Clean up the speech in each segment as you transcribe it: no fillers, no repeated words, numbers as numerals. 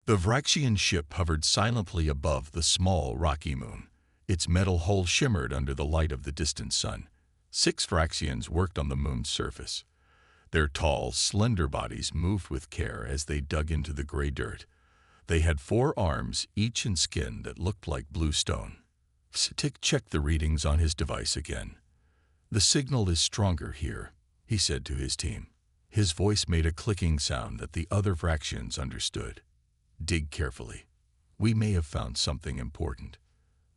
The Vraxian ship hovered silently above the small, rocky moon. Its metal hull shimmered under the light of the distant sun. 6 Vraxians worked on the moon's surface. Their tall, slender bodies moved with care as they dug into the gray dirt. They had 4 arms, each in skin that looked like blue stone. Tick checked the readings on his device again. "The signal is stronger here," he said to his team. His voice made a clicking sound that the other Vraxians understood. "Dig carefully. We may have found something important."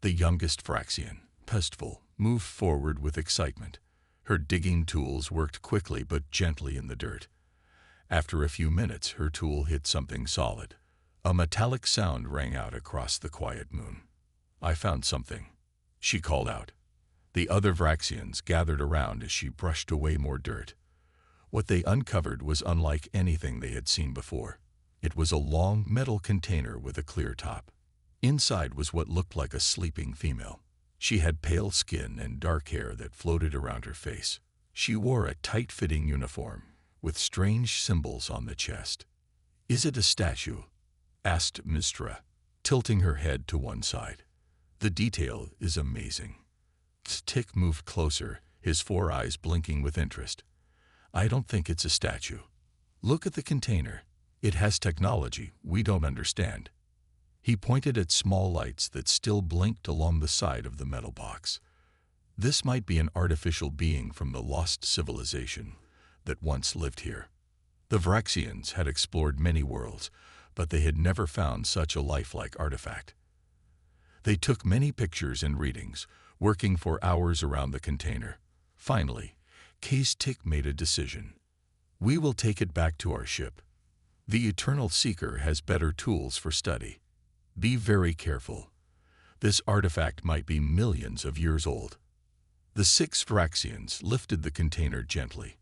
The youngest Vraxian, Pestful, moved forward with excitement. Her digging tools worked quickly but gently in the dirt. After a few minutes, her tool hit something solid. A metallic sound rang out across the quiet moon. "I found something," she called out. The other Vraxians gathered around as she brushed away more dirt. What they uncovered was unlike anything they had seen before. It was a long metal container with a clear top. Inside was what looked like a sleeping female. She had pale skin and dark hair that floated around her face. She wore a tight-fitting uniform with strange symbols on the chest. "Is it a statue?" asked Mistra, tilting her head to one side. "The detail is amazing." Tick moved closer, his 4 eyes blinking with interest. "I don't think it's a statue. Look at the container. It has technology we don't understand." He pointed at small lights that still blinked along the side of the metal box. This might be an artificial being from the lost civilization that once lived here. The Vraxians had explored many worlds, but they had never found such a lifelike artifact. They took many pictures and readings, working for hours around the container. Finally, Tick made a decision. "We will take it back to our ship. The Eternal Seeker has better tools for study. Be very careful. This artifact might be millions of years old." The 6 Vraxians lifted the container gently.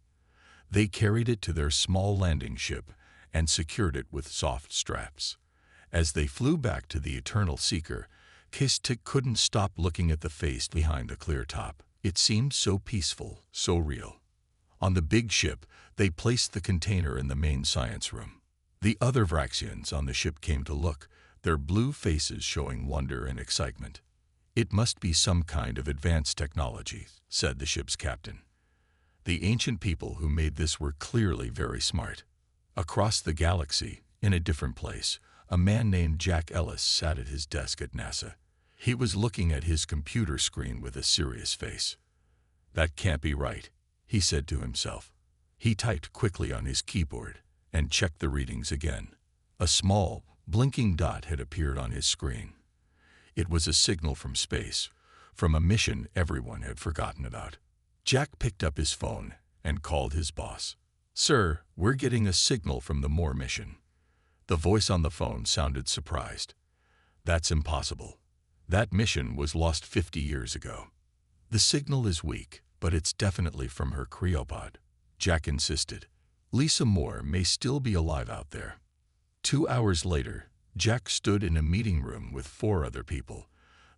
They carried it to their small landing ship and secured it with soft straps. As they flew back to the Eternal Seeker, Tick couldn't stop looking at the face behind the clear top. It seemed so peaceful, so real. On the big ship, they placed the container in the main science room. The other Vraxians on the ship came to look, their blue faces showing wonder and excitement. "It must be some kind of advanced technology," said the ship's captain. "The ancient people who made this were clearly very smart." Across the galaxy, in a different place, a man named Jack Ellis sat at his desk at NASA. He was looking at his computer screen with a serious face. "That can't be right," he said to himself. He typed quickly on his keyboard and checked the readings again. A small, blinking dot had appeared on his screen. It was a signal from space, from a mission everyone had forgotten about. Jack picked up his phone and called his boss. "Sir, we're getting a signal from the Moore mission." The voice on the phone sounded surprised. "That's impossible. That mission was lost 50 years ago." "The signal is weak, but it's definitely from her cryopod," Jack insisted. "Lisa Moore may still be alive out there." 2 hours later, Jack stood in a meeting room with 4 other people.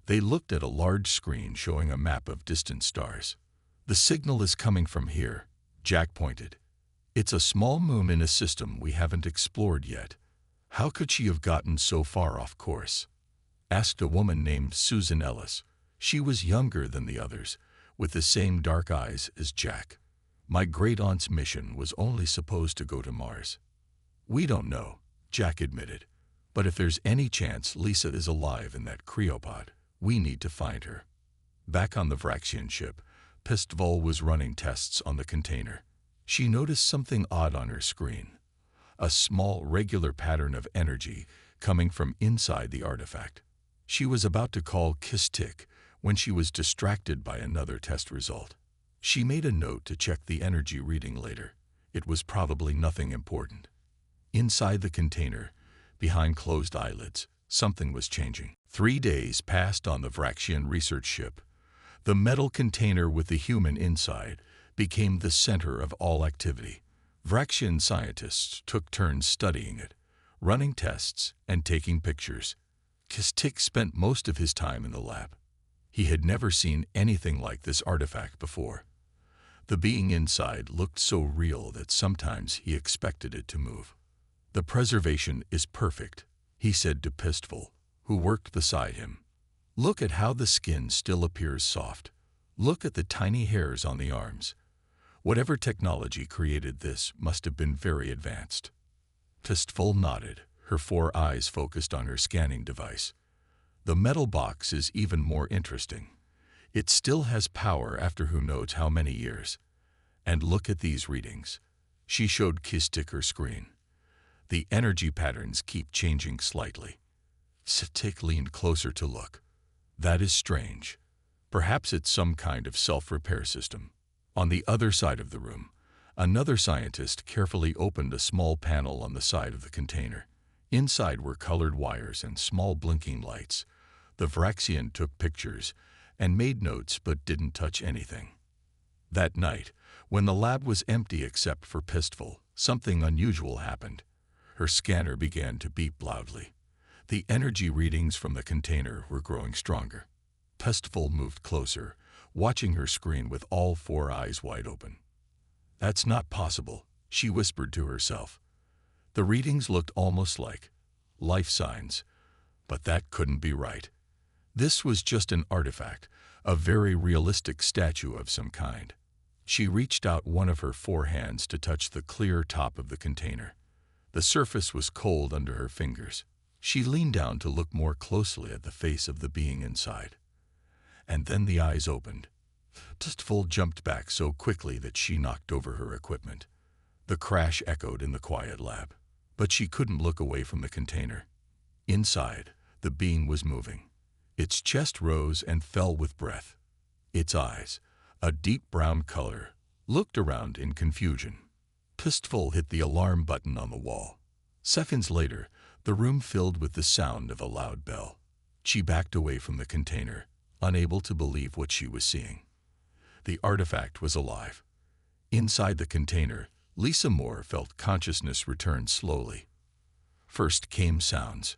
They looked at a large screen showing a map of distant stars. "The signal is coming from here," Jack pointed. "It's a small moon in a system we haven't explored yet." "How could she have gotten so far off course?" asked a woman named Susan Ellis. She was younger than the others, with the same dark eyes as Jack. "My great-aunt's mission was only supposed to go to Mars." "We don't know," Jack admitted. "But if there's any chance Lisa is alive in that cryopod, we need to find her." Back on the Vraxian ship, Pistvol was running tests on the container. She noticed something odd on her screen. A small, regular pattern of energy coming from inside the artifact. She was about to call Tick when she was distracted by another test result. She made a note to check the energy reading later. It was probably nothing important. Inside the container, behind closed eyelids, something was changing. 3 days passed on the Vraxian research ship. The metal container with the human inside became the center of all activity. Vraxian scientists took turns studying it, running tests and taking pictures. Tick spent most of his time in the lab. He had never seen anything like this artifact before. The being inside looked so real that sometimes he expected it to move. "The preservation is perfect," he said to Pistol, who worked beside him. Look at how the skin still appears soft. Look at the tiny hairs on the arms. Whatever technology created this must have been very advanced. Pistol nodded, her 4 eyes focused on her scanning device. The metal box is even more interesting. It still has power after who knows how many years. And look at these readings. She showed Kistik her screen. The energy patterns keep changing slightly. Kistik leaned closer to look. That is strange. Perhaps it's some kind of self-repair system. On the other side of the room, another scientist carefully opened a small panel on the side of the container. Inside were colored wires and small blinking lights. The Vraxian took pictures and made notes but didn't touch anything. That night, when the lab was empty except for Pistol, something unusual happened. Her scanner began to beep loudly. The energy readings from the container were growing stronger. Pistol moved closer, watching her screen with all 4 eyes wide open. That's not possible, she whispered to herself. The readings looked almost like life signs, but that couldn't be right. This was just an artifact, a very realistic statue of some kind. She reached out one of her 4 hands to touch the clear top of the container. The surface was cold under her fingers. She leaned down to look more closely at the face of the being inside. And then the eyes opened. Pistol jumped back so quickly that she knocked over her equipment. The crash echoed in the quiet lab, but she couldn't look away from the container. Inside, the being was moving. Its chest rose and fell with breath. Its eyes, a deep brown color, looked around in confusion. Pistol hit the alarm button on the wall. Seconds later, the room filled with the sound of a loud bell. She backed away from the container, unable to believe what she was seeing. The artifact was alive. Inside the container, Lisa Moore felt consciousness return slowly. First came sounds,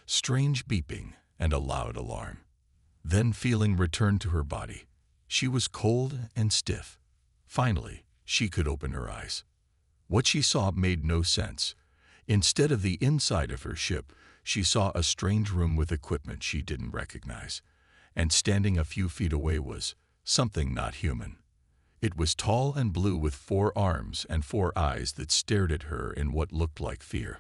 strange beeping, and a loud alarm. Then feeling returned to her body. She was cold and stiff. Finally, she could open her eyes. What she saw made no sense. Instead of the inside of her ship, she saw a strange room with equipment she didn't recognize. And standing a few feet away was something not human. It was tall and blue with 4 arms and 4 eyes that stared at her in what looked like fear.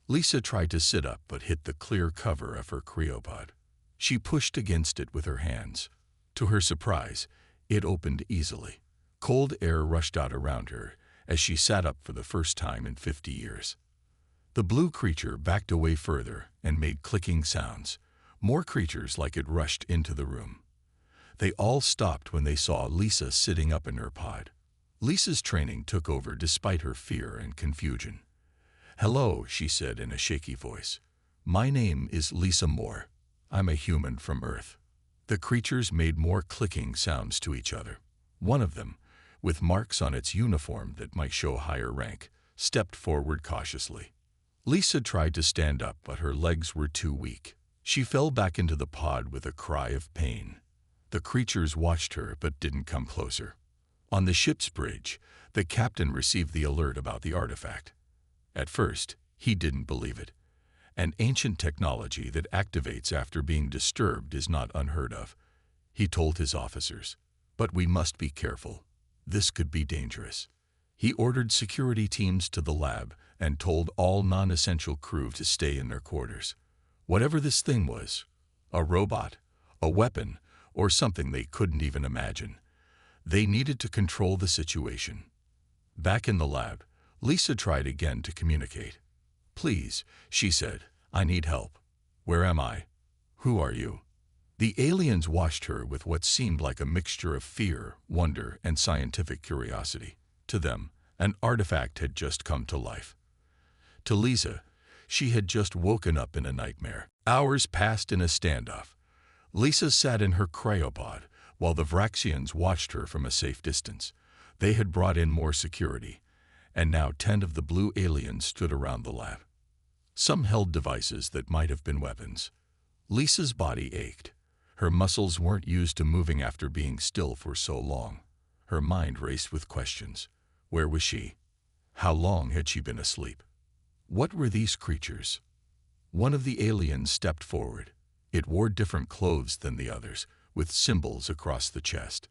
Lisa tried to sit up but hit the clear cover of her cryopod. She pushed against it with her hands. To her surprise, it opened easily. Cold air rushed out around her as she sat up for the first time in 50 years. The blue creature backed away further and made clicking sounds. More creatures like it rushed into the room. They all stopped when they saw Lisa sitting up in her pod. Lisa's training took over despite her fear and confusion. "Hello," she said in a shaky voice. "My name is Lisa Moore. I'm a human from Earth." The creatures made more clicking sounds to each other. One of them, with marks on its uniform that might show higher rank, stepped forward cautiously. Lisa tried to stand up, but her legs were too weak. She fell back into the pod with a cry of pain. The creatures watched her but didn't come closer. On the ship's bridge, the captain received the alert about the artifact. At first, he didn't believe it. An ancient technology that activates after being disturbed is not unheard of. He told his officers, "But we must be careful. This could be dangerous." He ordered security teams to the lab and told all non-essential crew to stay in their quarters. Whatever this thing was, a robot, a weapon, or something they couldn't even imagine, they needed to control the situation. Back in the lab, Lisa tried again to communicate. "Please," she said, "I need help. Where am I? Who are you?" The aliens watched her with what seemed like a mixture of fear, wonder, and scientific curiosity. To them, an artifact had just come to life. To Lisa, she had just woken up in a nightmare. Hours passed in a standoff. Lisa sat in her cryopod while the Vraxians watched her from a safe distance. They had brought in more security, and now 10 of the blue aliens stood around the lab. Some held devices that might have been weapons. Lisa's body ached. Her muscles weren't used to moving after being still for so long. Her mind raced with questions. Where was she? How long had she been asleep? What were these creatures? One of the aliens stepped forward. It wore different clothes than the others, with symbols across the chest.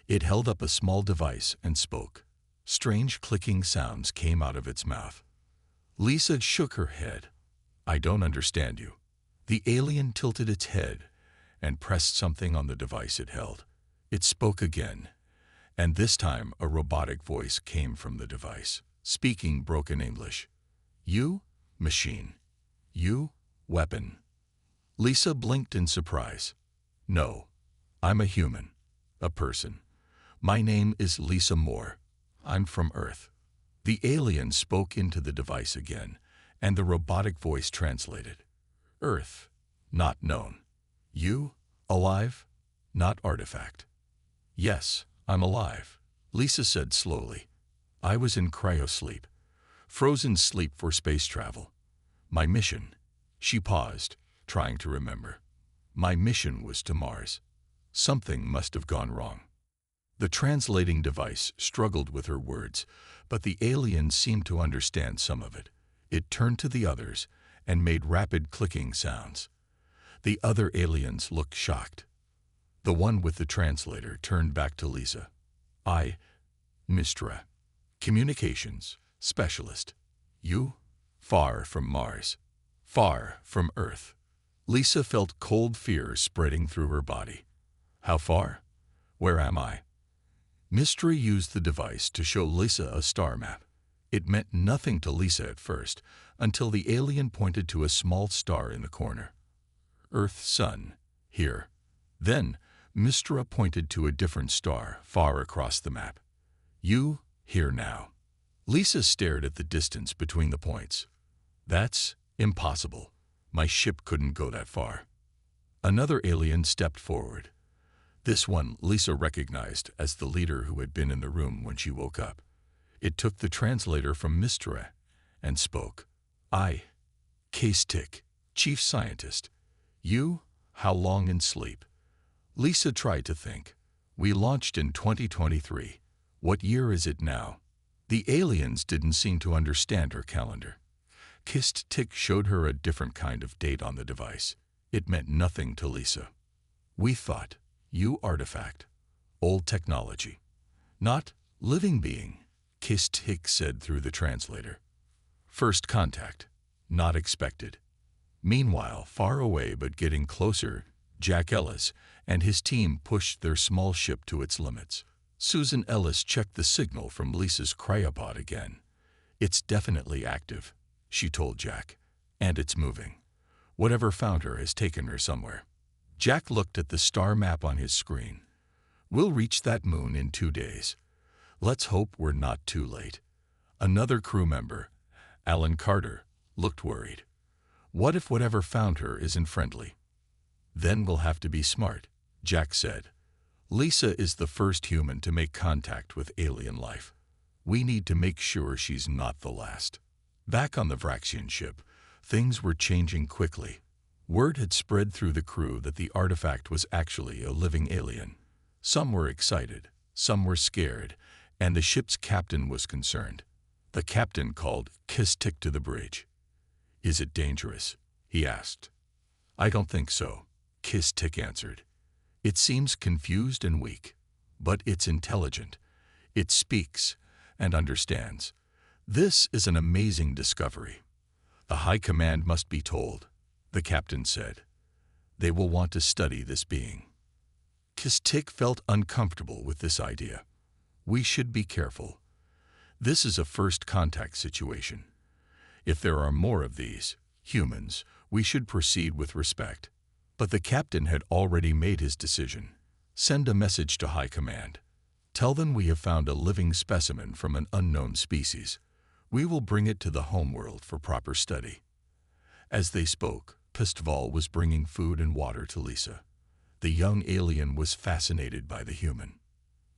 It held up a small device and spoke. Strange clicking sounds came out of its mouth. Lisa shook her head. "I don't understand you." The alien tilted its head and pressed something on the device it held. It spoke again, and this time a robotic voice came from the device, speaking broken English. "You, machine. You, weapon." Lisa blinked in surprise. "No, I'm a human, a person. My name is Lisa Moore. I'm from Earth." The alien spoke into the device again, and the robotic voice translated. "Earth, not known. You, alive, not artifact." "Yes, I'm alive," Lisa said slowly. "I was in cryosleep, frozen sleep for space travel. My mission," she paused, trying to remember. "My mission was to Mars. Something must have gone wrong." The translating device struggled with her words, but the alien seemed to understand some of it. It turned to the others and made rapid clicking sounds. The other aliens looked shocked. The one with the translator turned back to Lisa. "I, Mistra, communications specialist. You, far from Mars, far from Earth." Lisa felt cold fear spreading through her body. "How far? Where am I?" Mistra used the device to show Lisa a star map. It meant nothing to Lisa at first, until the alien pointed to a small star in the corner. "Earth, Sun, here." Then, Mistra pointed to a different star far across the map. "You, here now." Lisa stared at the distance between the points. "That's impossible. My ship couldn't go that far." Another alien stepped forward. This one Lisa recognized as the leader who had been in the room when she woke up. It took the translator from Mistra and spoke. "I, Case Tick, chief scientist. You, how long in sleep?" Lisa tried to think. "We launched in 2023. What year is it now?" The aliens didn't seem to understand her calendar. Kist Tick showed her a different kind of date on the device. It meant nothing to Lisa. "We thought, you artifact, old technology. Not living being," Kist Tick said through the translator. "First contact, not expected." Meanwhile, far away but getting closer, Jack Ellis and his team pushed their small ship to its limits. Susan Ellis checked the signal from Lisa's cryopod again. "It's definitely active," she told Jack, "and it's moving. Whatever found her has taken her somewhere." Jack looked at the star map on his screen. "We'll reach that moon in 2 days. Let's hope we're not too late." Another crew member, Alan Carter, looked worried. "What if whatever found her isn't friendly?" "Then we'll have to be smart," Jack said. "Lisa is the first human to make contact with alien life. We need to make sure she's not the last." Back on the Vraxian ship, things were changing quickly. Word had spread through the crew that the artifact was actually a living alien. Some were excited, some were scared, and the ship's captain was concerned. The captain called Kistik to the bridge. "Is it dangerous?" he asked. "I don't think so," Kistik answered. "It seems confused and weak, but it's intelligent. It speaks and understands. This is an amazing discovery. The High Command must be told," the captain said. "They will want to study this being." Kistik felt uncomfortable with this idea. "We should be careful. This is a first contact situation. If there are more of these, humans, we should proceed with respect." But the captain had already made his decision. "Send a message to High Command. Tell them we have found a living specimen from an unknown species. We will bring it to the homeworld for proper study." As they spoke, Pistval was bringing food and water to Lisa. The young alien was fascinated by the human.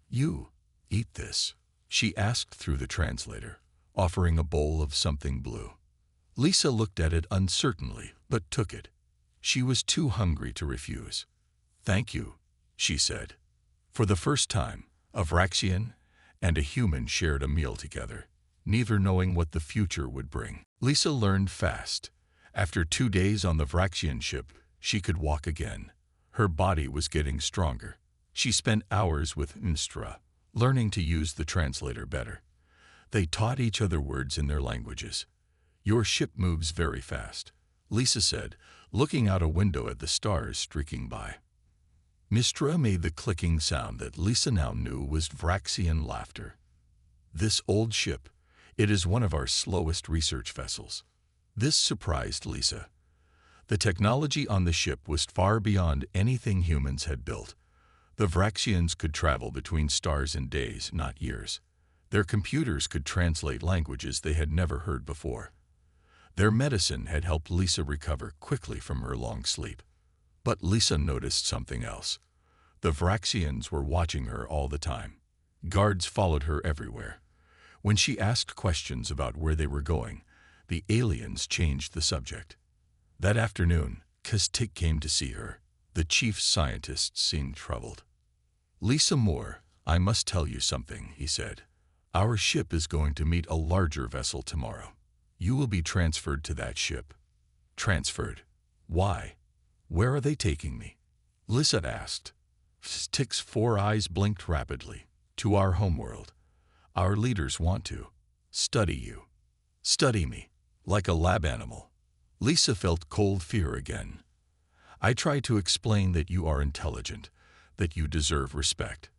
"You, eat this," she asked through the translator, offering a bowl of something blue. Lisa looked at it uncertainly, but took it. She was too hungry to refuse. "Thank you," she said. For the first time, a Vraxian and a human shared a meal together, neither knowing what the future would bring. Lisa learned fast. After 2 days on the Vraxian ship, she could walk again. Her body was getting stronger. She spent hours with Instra, learning to use the translator better. They taught each other words in their languages. "Your ship moves very fast," Lisa said, looking out a window at the stars streaking by. Mistra made the clicking sound that Lisa now knew was Vraxian laughter. "This old ship, it is one of our slowest research vessels." This surprised Lisa. The technology on the ship was far beyond anything humans had built. The Vraxians could travel between stars in days, not years. Their computers could translate languages they had never heard before. Their medicine had helped Lisa recover quickly from her long sleep. But Lisa noticed something else. The Vraxians were watching her all the time. Guards followed her everywhere. When she asked questions about where they were going, the aliens changed the subject. That afternoon, Kastik came to see her. The chief scientist seemed troubled. "Lisa Moore, I must tell you something," he said. "Our ship is going to meet a larger vessel tomorrow. You will be transferred to that ship." "Transferred? Why? Where are they taking me?" Lisa asked. Stick's 4 eyes blinked rapidly. "To our homeworld. Our leaders want to study you." "Study me? Like a lab animal?" Lisa felt cold fear again. "I try to explain that you are intelligent, that you deserve respect.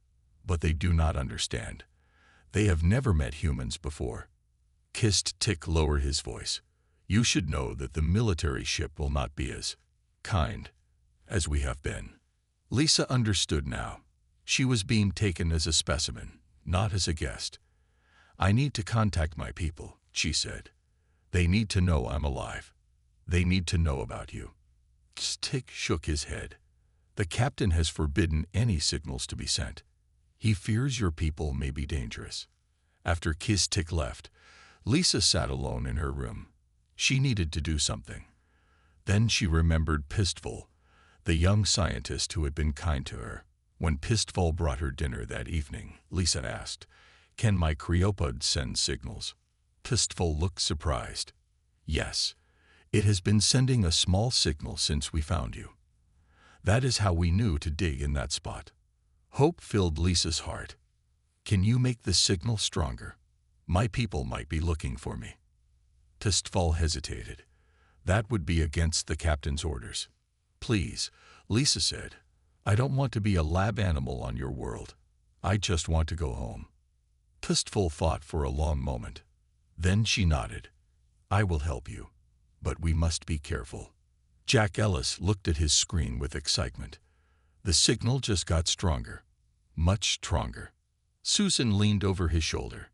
But they do not understand. They have never met humans before." Kissed Tick lowered his voice. "You should know that the military ship will not be as kind as we have been." Lisa understood now. She was being taken as a specimen, not as a guest. "I need to contact my people," she said. "They need to know I'm alive. They need to know about you." Tick shook his head. "The captain has forbidden any signals to be sent. He fears your people may be dangerous." After Tick left, Lisa sat alone in her room. She needed to do something. Then she remembered Pistval, the young scientist who had been kind to her. When Pistval brought her dinner that evening, Lisa asked, "Can my cryopod send signals?" Pistval looked surprised. "Yes, it has been sending a small signal since we found you. That is how we knew to dig in that spot." Hope filled Lisa's heart. "Can you make the signal stronger? My people might be looking for me." Pistval hesitated. "That would be against the captain's orders." "Please," Lisa said. "I don't want to be a lab animal on your world. I just want to go home." Pistval thought for a long moment. Then she nodded. "I will help you, but we must be careful." Jack Ellis looked at his screen with excitement. The signal just got stronger, much stronger. Susan leaned over his shoulder.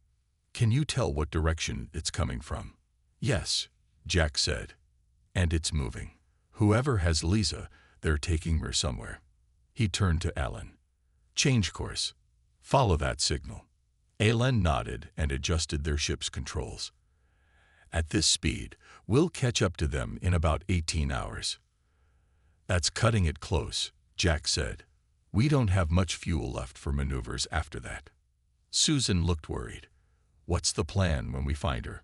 "Can you tell what direction it's coming from?" "Yes," Jack said. "And it's moving. Whoever has Lisa, they're taking her somewhere." He turned to Alan. "Change course. Follow that signal." Alan nodded and adjusted their ship's controls. "At this speed, we'll catch up to them in about 18 hours. "That's cutting it close," Jack said. "We don't have much fuel left for maneuvers after that." Susan looked worried. "What's the plan when we find her?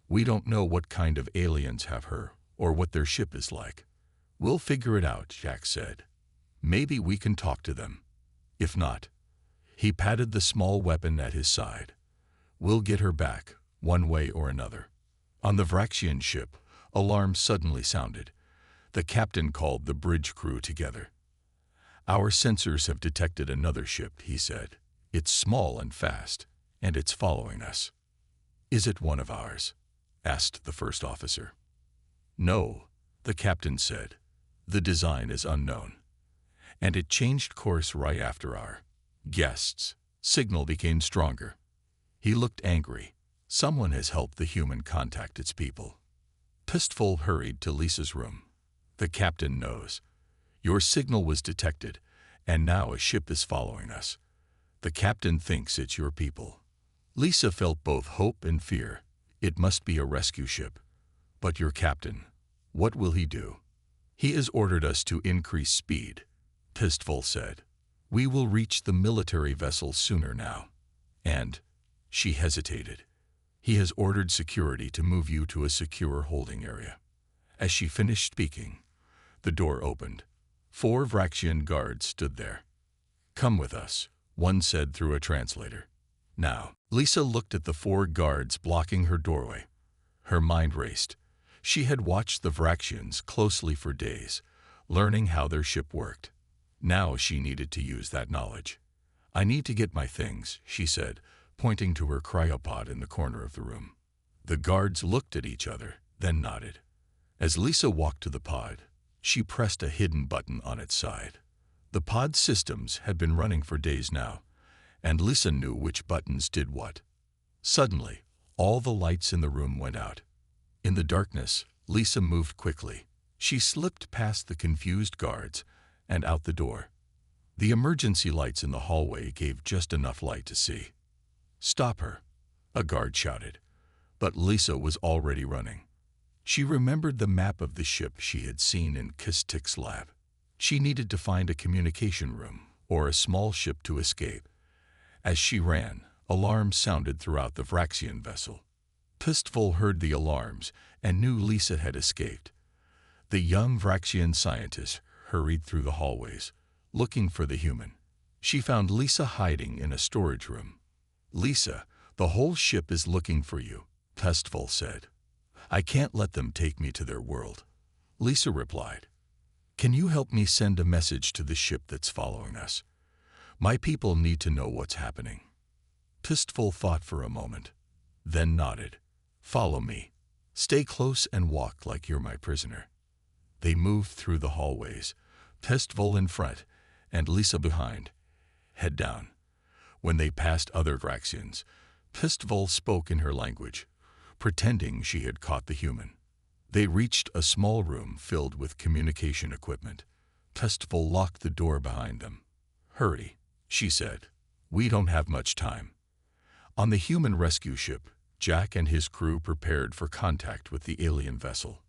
We don't know what kind of aliens have her or what their ship is like." "We'll figure it out," Jack said. "Maybe we can talk to them. If not..." He patted the small weapon at his side. "We'll get her back, one way or another." On the Vraxian ship, alarms suddenly sounded. The captain called the bridge crew together. "Our sensors have detected another ship," he said. "It's small and fast, and it's following us." "Is it one of ours?" asked the first officer. "No," the captain said. "The design is unknown. And it changed course right after our guests' signal became stronger." He looked angry. "Someone has helped the human contact its people." Pistval hurried to Lisa's room. "The captain knows. Your signal was detected, and now a ship is following us. The captain thinks it's your people." Lisa felt both hope and fear. It must be a rescue ship. "But your captain, what will he do?" "He has ordered us to increase speed," Pistval said. "We will reach the military vessel sooner now. And..." She hesitated. "He has ordered security to move you to a secure holding area." As she finished speaking, the door opened. 4 Vraxian guards stood there. "Come with us," one said through a translator. Now, Lisa looked at the 4 guards blocking her doorway. Her mind raced. She had watched the Vraxians closely for days, learning how their ship worked. Now she needed to use that knowledge. "I need to get my things," she said, pointing to her cryopod in the corner of the room. The guards looked at each other, then nodded. As Lisa walked to the pod, she pressed a hidden button on its side. The pod systems had been running for days now, and Lisa knew which buttons did what. Suddenly, all the lights in the room went out. In the darkness, Lisa moved quickly. She slipped past the confused guards and out the door. The emergency lights in the hallway gave just enough light to see. "Stop her," a guard shouted, but Lisa was already running. She remembered the map of the ship she had seen in Kistik's lab. She needed to find a communication room or a small ship to escape. As she ran, alarms sounded throughout the Vraxian vessel. Pistol heard the alarms and knew Lisa had escaped. The young Vraxian scientist hurried through the hallways, looking for the human. She found Lisa hiding in a storage room. "Lisa, the whole ship is looking for you," Pistol said. "I can't let them take me to their world." Lisa replied, "Can you help me send a message to the ship that's following us? My people need to know what's happening." Pistol thought for a moment, then nodded. "Follow me. Stay close and walk like you're my prisoner." They moved through the hallways, Pistol in front and Lisa behind, head down. When they passed other Vraxians, Pistol spoke in her language, pretending she had caught the human. They reached a small room filled with communication equipment. Pistol locked the door behind them. "Hurry," she said. "We don't have much time." On the human rescue ship, Jack and his crew prepared for contact with the alien vessel.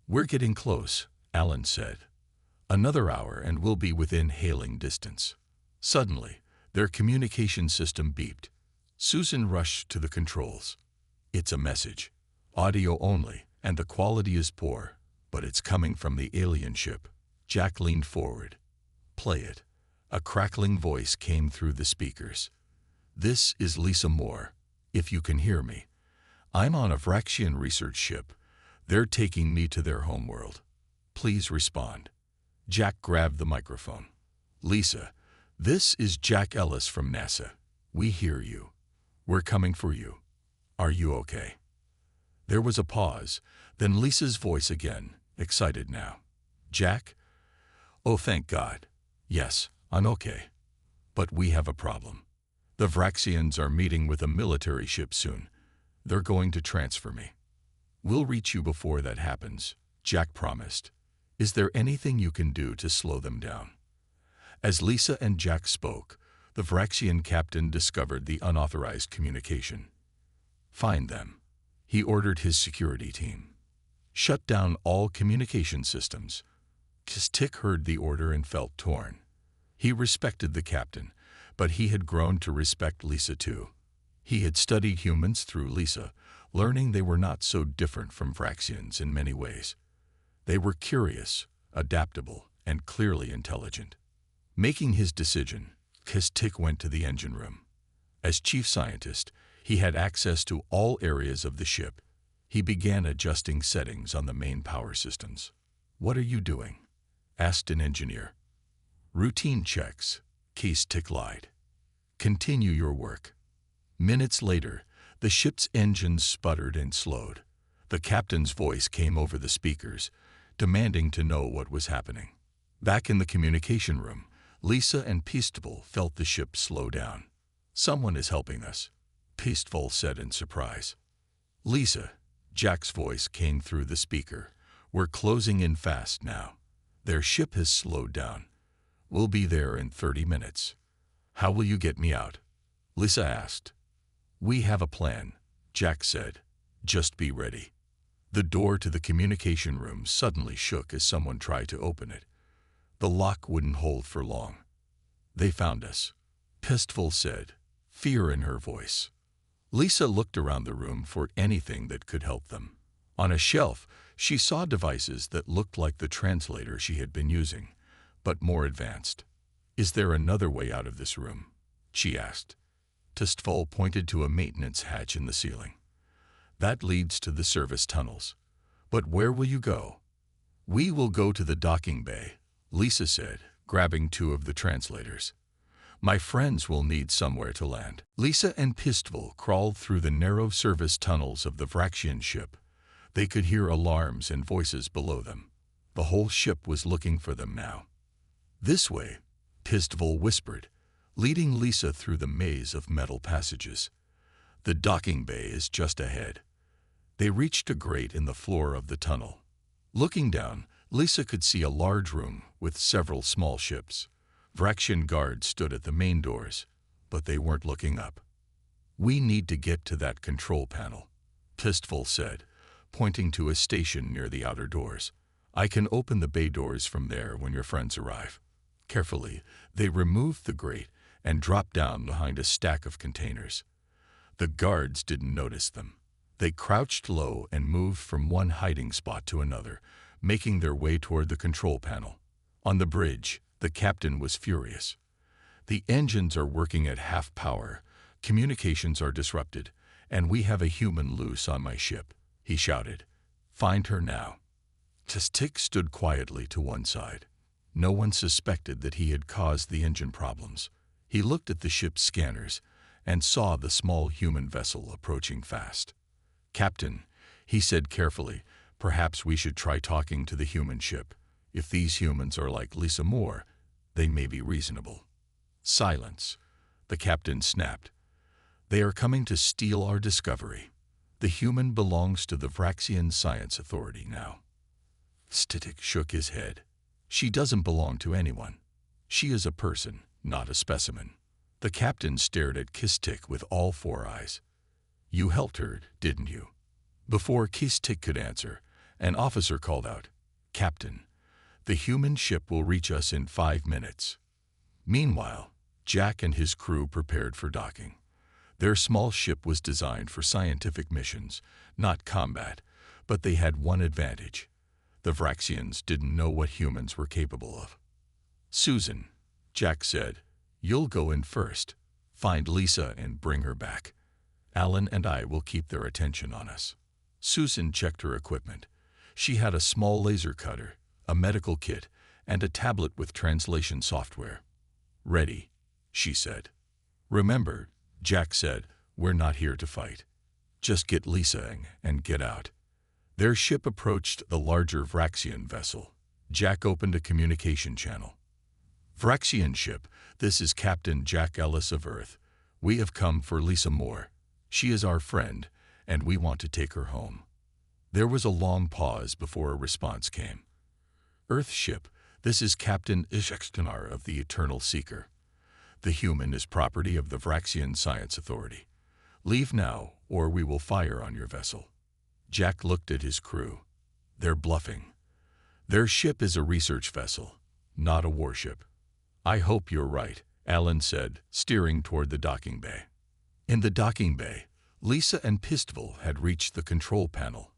"We're getting close," Alan said. "Another hour and we'll be within hailing distance." Suddenly, their communication system beeped. Susan rushed to the controls. "It's a message. Audio only, and the quality is poor, but it's coming from the alien ship." Jack leaned forward. "Play it." A crackling voice came through the speakers. "This is Lisa Moore. If you can hear me. I'm on a Vraxian research ship. They're taking me to their homeworld. Please respond." Jack grabbed the microphone. "Lisa, this is Jack Ellis from NASA. We hear you. We're coming for you. Are you okay?" There was a pause, then Lisa's voice again, excited now. "Jack? Oh, thank God. Yes, I'm okay. But we have a problem. The Vraxians are meeting with a military ship soon. They're going to transfer me. We'll reach you before that happens," Jack promised. "Is there anything you can do to slow them down?" As Lisa and Jack spoke, the Vraxian captain discovered the unauthorized communication. "Find them," he ordered his security team. "Shut down all communication systems." Kistik heard the order and felt torn. He respected the captain, but he had grown to respect Lisa too. He had studied humans through Lisa, learning they were not so different from Vraxians in many ways. They were curious, adaptable, and clearly intelligent. Making his decision, Kistik went to the engine room. As chief scientist, he had access to all areas of the ship. He began adjusting settings on the main power systems. "What are you doing?" asked an engineer. "Routine checks," Kistik lied. "Continue your work." Minutes later, the ship's engines sputtered and slowed. The captain's voice came over the speakers, demanding to know what was happening. Back in the communication room, Lisa and Pistol felt the ship slow down. "Someone is helping us," Pistol said in surprise. "Lisa," Jack's voice came through the speaker, "we're closing in fast now. Their ship has slowed down. We'll be there in 30 minutes. How will you get me out?" Lisa asked. "We have a plan," Jack said. "Just be ready." The door to the communication room suddenly shook as someone tried to open it. The lock wouldn't hold for long. "They found us," Pistol said, fear in her voice. Lisa looked around the room for anything that could help them. On a shelf, She saw devices that looked like the translator she had been using, but more advanced. "Is there another way out of this room?" she asked. Tistful pointed to a maintenance hatch in the ceiling. "That leads to the service tunnels. But where will you go?" "We will go to the docking bay," Lisa said, grabbing two of the translators. "My friends will need somewhere to land." Lisa and Pistol crawled through the narrow service tunnels of the Vraxian ship. They could hear alarms and voices below them. The whole ship was looking for them now. "This way," Pistol whispered, leading Lisa through the maze of metal passages. "The docking bay is just ahead." They reached a grate in the floor of the tunnel. Looking down, Lisa could see a large room with several small ships. Vraxian guards stood at the main doors, but they weren't looking up. "We need to get to that control panel," Pistol said, pointing to a station near the outer doors. "I can open the bay doors from there when your friends arrive." Carefully, they removed the grate and dropped down behind a stack of containers. The guards didn't notice them. They crouched low and moved from one hiding spot to another, making their way toward the control panel. On the bridge, the captain was furious. "The engines are working at half power, communications are disrupted, and we have a human loose on my ship," he shouted. "Find her now." Tick stood quietly to one side. No one suspected that he had caused the engine problems. He looked at the ship's scanners and saw the small human vessel approaching fast. "Captain," he said carefully, "perhaps we should try talking to the human ship. If these humans are like Lisa Moore, they may be reasonable." "Silence," the captain snapped. "They are coming to steal our discovery. The human belongs to the Vraxian Science Authority now." Stitik shook his head. "She doesn't belong to anyone. She is a person, not a specimen." The captain stared at Kistik with all four eyes. "You helped her, didn't you?" Before Kistik could answer, an officer called out, "Captain, the human ship will reach us in 5 minutes." Meanwhile, Jack and his crew prepared for docking. Their small ship was designed for scientific missions, not combat, but they had one advantage. The Vraxians didn't know what humans were capable of. "Susan," Jack said, "you'll go in first. Find Lisa and bring her back. Alan and I will keep their attention on us." Susan checked her equipment. She had a small laser cutter, a medical kit, and a tablet with translation software. "Ready," she said. "Remember," Jack said, "we're not here to fight. Just get Lisa and get out." Their ship approached the larger Vraxian vessel. Jack opened a communication channel. "Vraxian ship, this is Captain Jack Ellis of Earth. We have come for Lisa Moore. She is our friend, and we want to take her home." There was a long pause before a response came. "Earth ship, this is Captain Ishextanar of the Eternal Seeker. The human is property of the Vraxian Science Authority. Leave now, or we will fire on your vessel." Jack looked at his crew. "They're bluffing. Their ship is a research vessel, not a warship." "I hope you're right," Alan said, steering toward the docking bay. In the docking bay, Lisa and Pistol had reached the control panel.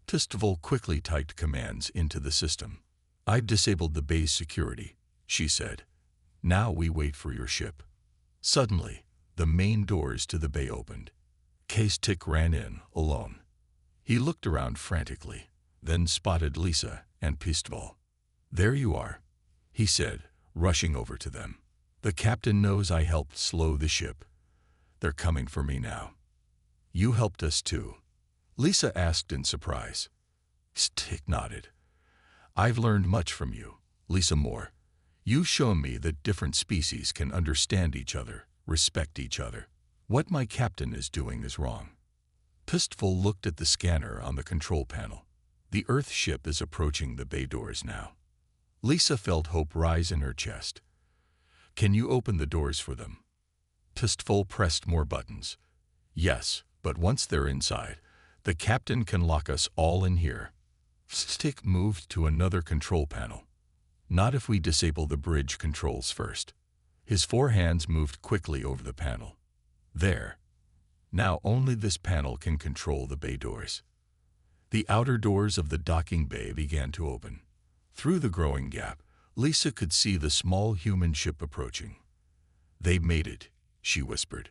Pistol quickly typed commands into the system. "I've disabled the bay's security," she said. "Now we wait for your ship." Suddenly, the main doors to the bay opened. Kistik ran in, alone. He looked around frantically, then spotted Lisa and Pistol. "There you are," he said, rushing over to them. "The captain knows I helped slow the ship. They're coming for me now." "You helped us too?" Lisa asked in surprise. Stick nodded. "I've learned much from you, Lisa Moore. You've shown me that different species can understand each other, respect each other. What my captain is doing is wrong." Pistol looked at the scanner on the control panel. The Earth ship is approaching the bay doors now. Lisa felt hope rise in her chest. "Can you open the doors for them?" Pistol pressed more buttons. "Yes, but once they're inside, the captain can lock us all in here." Stick moved to another control panel. "Not if we disable the bridge controls first." His 4 hands moved quickly over the panel. "There. Now only this panel can control the bay doors." The outer doors of the docking bay began to open. Through the growing gap, Lisa could see the small human ship approaching. "They made it," she whispered.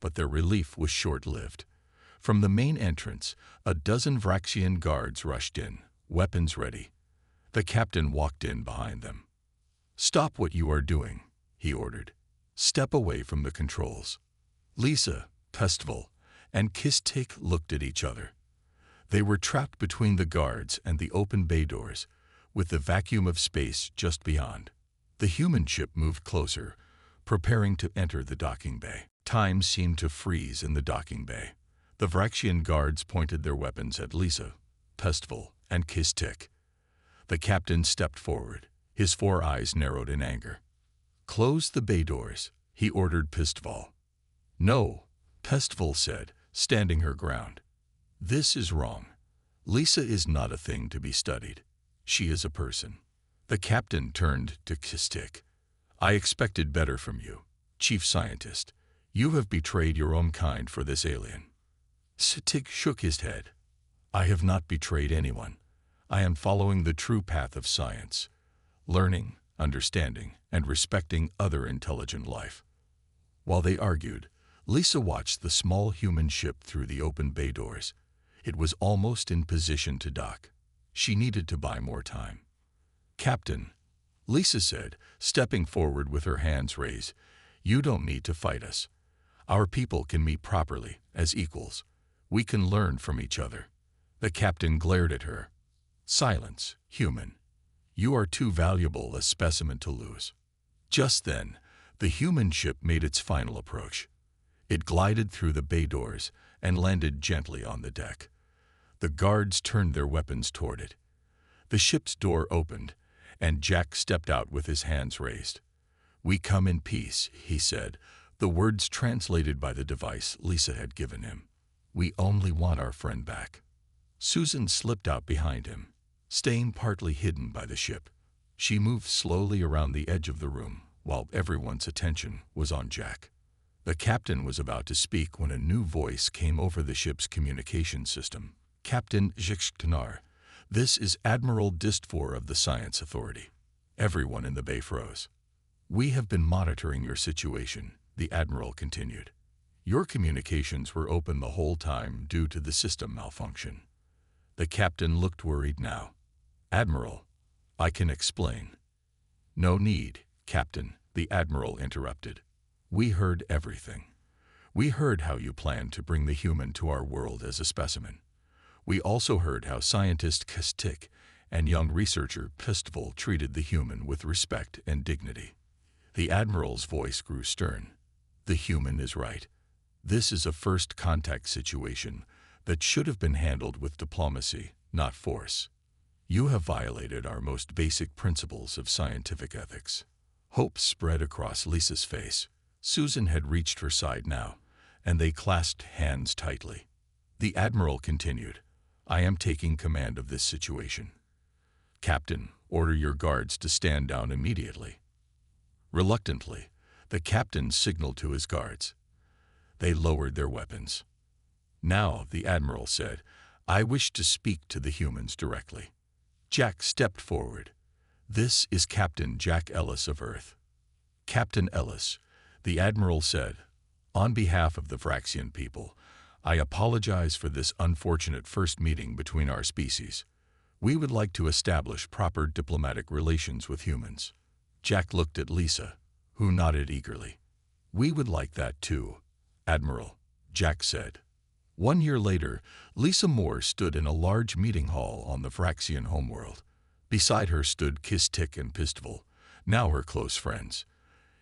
But their relief was short-lived. From the main entrance, a dozen Vraxian guards rushed in, weapons ready. The captain walked in behind them. "Stop what you are doing," he ordered. "Step away from the controls." Lisa, Pestival, and Kistik looked at each other. They were trapped between the guards and the open bay doors, with the vacuum of space just beyond. The human ship moved closer, preparing to enter the docking bay. Time seemed to freeze in the docking bay. The Vraxian guards pointed their weapons at Lisa, Pestival, and Kistik. The captain stepped forward, his 4 eyes narrowed in anger. "Close the bay doors," he ordered Pestival. "No," Pestival said, standing her ground. "This is wrong. Lisa is not a thing to be studied. She is a person." The captain turned to Kistik. "I expected better from you, chief scientist. You have betrayed your own kind for this alien." Kistik shook his head. "I have not betrayed anyone. I am following the true path of science, learning, understanding, and respecting other intelligent life." While they argued, Lisa watched the small human ship through the open bay doors. It was almost in position to dock. She needed to buy more time. "Captain," Lisa said, stepping forward with her hands raised, "you don't need to fight us. Our people can meet properly, as equals. We can learn from each other." The captain glared at her. "Silence, human. You are too valuable a specimen to lose." Just then, the human ship made its final approach. It glided through the bay doors and landed gently on the deck. The guards turned their weapons toward it. The ship's door opened, and Jack stepped out with his hands raised. "We come in peace," he said, the words translated by the device Lisa had given him. "We only want our friend back." Susan slipped out behind him, staying partly hidden by the ship. She moved slowly around the edge of the room, while everyone's attention was on Jack. The captain was about to speak when a new voice came over the ship's communication system. "Captain Zhikshtanar, this is Admiral Distfor of the Science Authority." Everyone in the bay froze. "We have been monitoring your situation," the admiral continued. "Your communications were open the whole time due to the system malfunction." The captain looked worried now. "Admiral, I can explain." "No need, Captain," the admiral interrupted. "We heard everything. We heard how you planned to bring the human to our world as a specimen. We also heard how scientist Kistik and young researcher Pestival treated the human with respect and dignity." The admiral's voice grew stern. "The human is right. This is a first contact situation that should have been handled with diplomacy, not force. You have violated our most basic principles of scientific ethics." Hope spread across Lisa's face. Susan had reached her side now, and they clasped hands tightly. The admiral continued, "I am taking command of this situation. Captain, order your guards to stand down immediately." Reluctantly, the captain signaled to his guards. They lowered their weapons. "Now," the admiral said, "I wish to speak to the humans directly." Jack stepped forward. "This is Captain Jack Ellis of Earth." "Captain Ellis," the admiral said, "on behalf of the Vraxian people, I apologize for this unfortunate first meeting between our species. We would like to establish proper diplomatic relations with humans." Jack looked at Lisa, who nodded eagerly. "We would like that too, Admiral," Jack said. 1 year later, Lisa Moore stood in a large meeting hall on the Vraxian homeworld. Beside her stood Kistik and Pestival, now her close friends.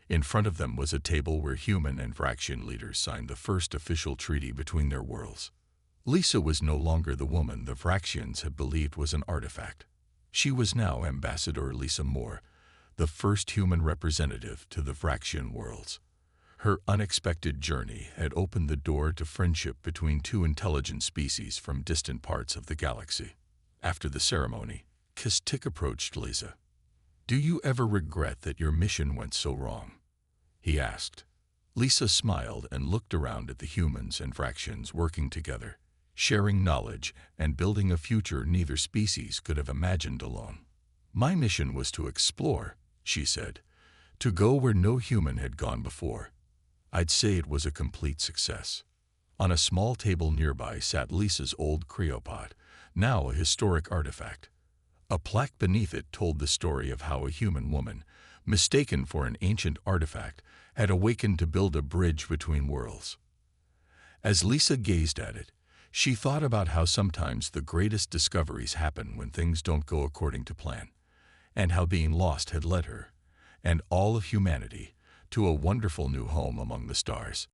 In front of them was a table where human and Vraxian leaders signed the first official treaty between their worlds. Lisa was no longer the woman the Vraxians had believed was an artifact. She was now Ambassador Lisa Moore, the first human representative to the Vraxian worlds. Her unexpected journey had opened the door to friendship between two intelligent species from distant parts of the galaxy. After the ceremony, Kistik approached Lisa. "Do you ever regret that your mission went so wrong?" he asked. Lisa smiled and looked around at the humans and Vraxians working together. sharing knowledge and building a future neither species could have imagined alone. My mission was to explore, she said, to go where no human had gone before. I'd say it was a complete success. On a small table nearby sat Lisa's old cryopod, now a historic artifact. A plaque beneath it told the story of how a human woman, mistaken for an ancient artifact, had awakened to build a bridge between worlds. As Lisa gazed at it, she thought about how sometimes the greatest discoveries happen when things don't go according to plan, and how being lost had led her, and all of humanity, to a wonderful new home among the stars.